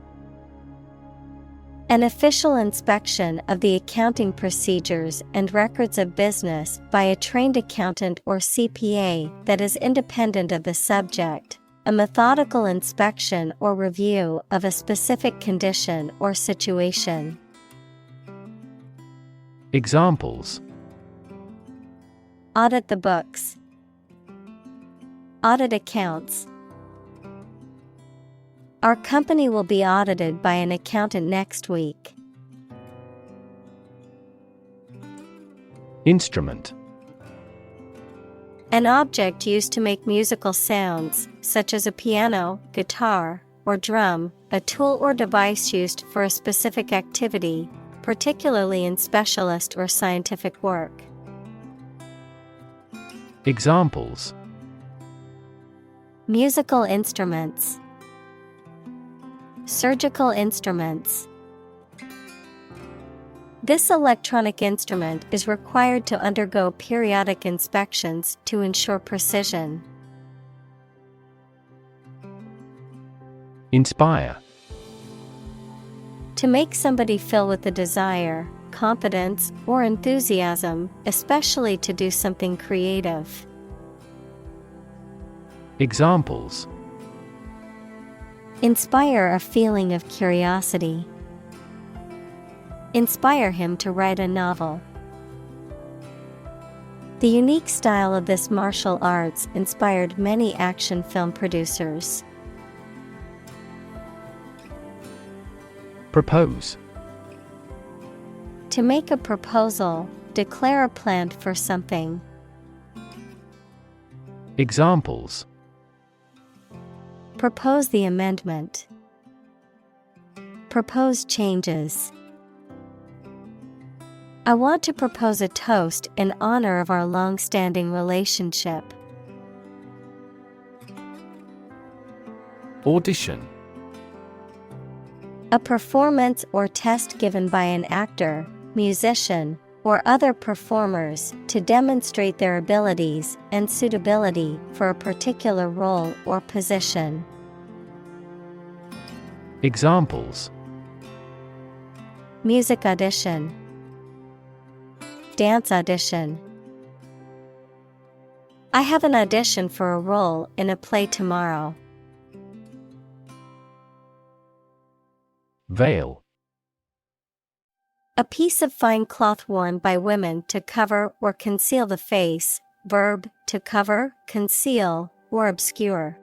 An official inspection of the accounting procedures and records of business by a trained accountant or CPA that is independent of the subject. A methodical inspection or review of a specific condition or situation. Examples: Audit the books. Audit accounts. Our company will be audited by an accountant next week. Instrument. An object used to make musical sounds, such as a piano, guitar, or drum, a tool or device used for a specific activity, particularly in specialist or scientific work. Examples: Musical instruments. Surgical instruments. This electronic instrument is required to undergo periodic inspections to ensure precision. Inspire. To make somebody feel with a desire, confidence, or enthusiasm, especially to do something creative. Examples: Inspire a feeling of curiosity. Inspire him to write a novel. The unique style of this martial arts inspired many action film producers. Propose. To make a proposal, declare a plan for something. Examples: Propose the amendment. Propose changes. I want to propose a toast in honor of our long-standing relationship. Audition. A performance or test given by an actor, musician, or other performers to demonstrate their abilities and suitability for a particular role or position. Examples: Music audition. Dance audition. I have an audition for a role in a play tomorrow. Veil. A piece of fine cloth worn by women to cover or conceal the face. Verb, to cover, conceal, or obscure.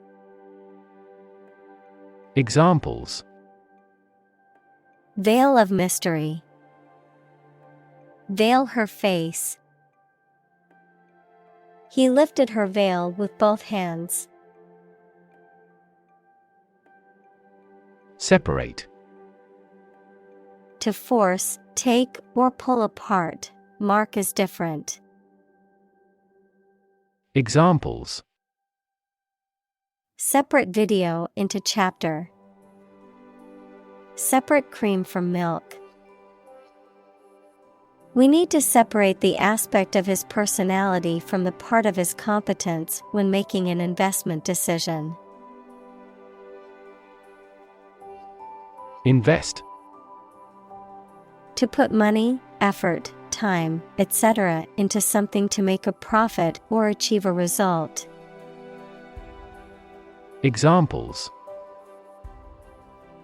Examples: Veil of mystery. Veil her face. He lifted her veil with both hands. Separate. To force, take, or pull apart. Mark is different. Examples: Separate video into chapter. Separate cream from milk. We need to separate the aspect of his personality from the part of his competence when making an investment decision. Invest. To put money, effort, time, etc. into something to make a profit or achieve a result. Examples: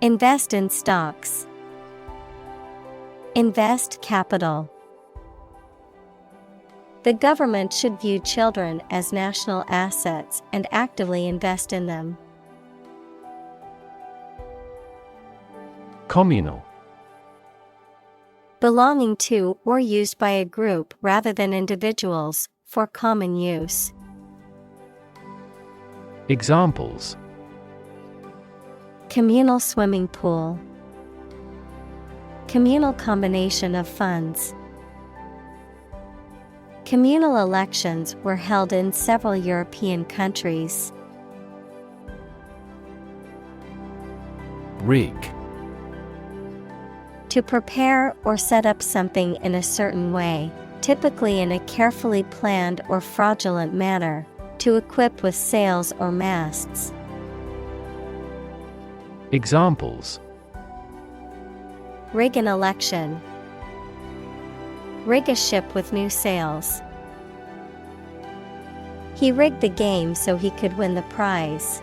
Invest in stocks. Invest capital. The government should view children as national assets and actively invest in them. Communal. Belonging to or used by a group rather than individuals, for common use. Examples: Communal swimming pool. Communal combination of funds. Communal elections were held in several European countries. Rig. To prepare or set up something in a certain way, typically in a carefully planned or fraudulent manner, to equip with sails or masts. Examples: Rig an election. Rig a ship with new sails. He rigged the game so he could win the prize.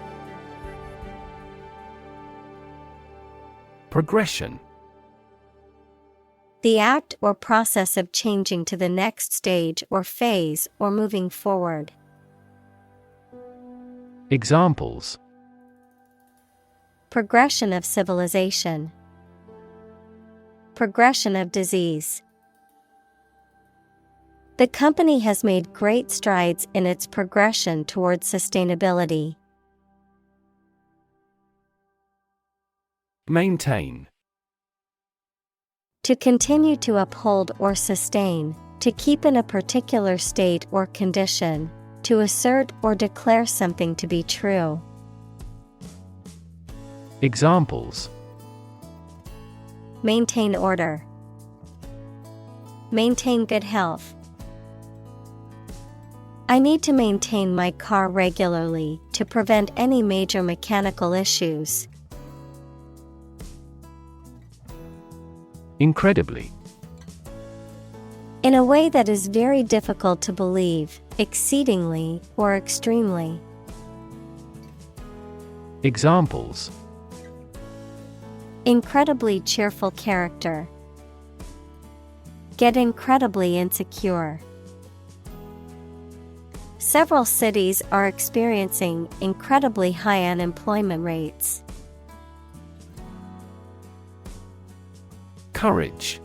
Progression. The act or process of changing to the next stage or phase or moving forward. Examples: Progression of civilization. Progression of disease. The company has made great strides in its progression towards sustainability. Maintain. To continue to uphold or sustain, to keep in a particular state or condition, to assert or declare something to be true. Examples: Maintain order. Maintain good health. I need to maintain my car regularly to prevent any major mechanical issues. Incredibly. In a way that is very difficult to believe, exceedingly, or extremely. Examples: Incredibly cheerful character. Get incredibly insecure. Several cities are experiencing incredibly high unemployment rates. Courage.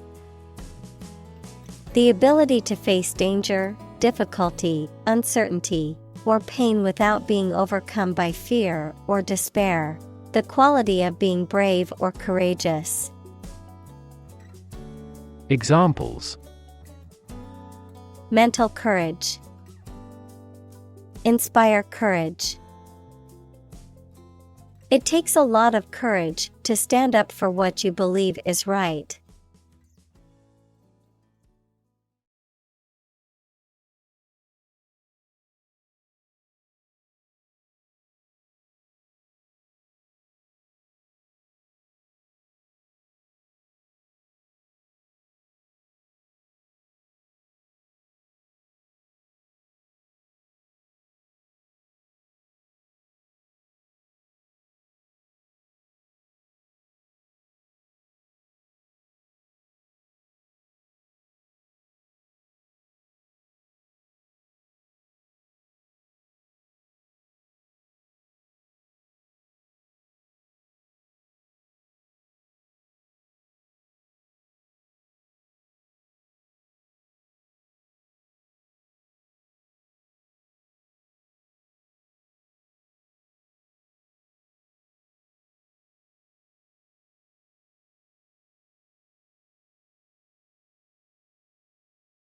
The ability to face danger, difficulty, uncertainty, or pain without being overcome by fear or despair. The quality of being brave or courageous. Examples: Mental courage. Inspire courage. It takes a lot of courage to stand up for what you believe is right.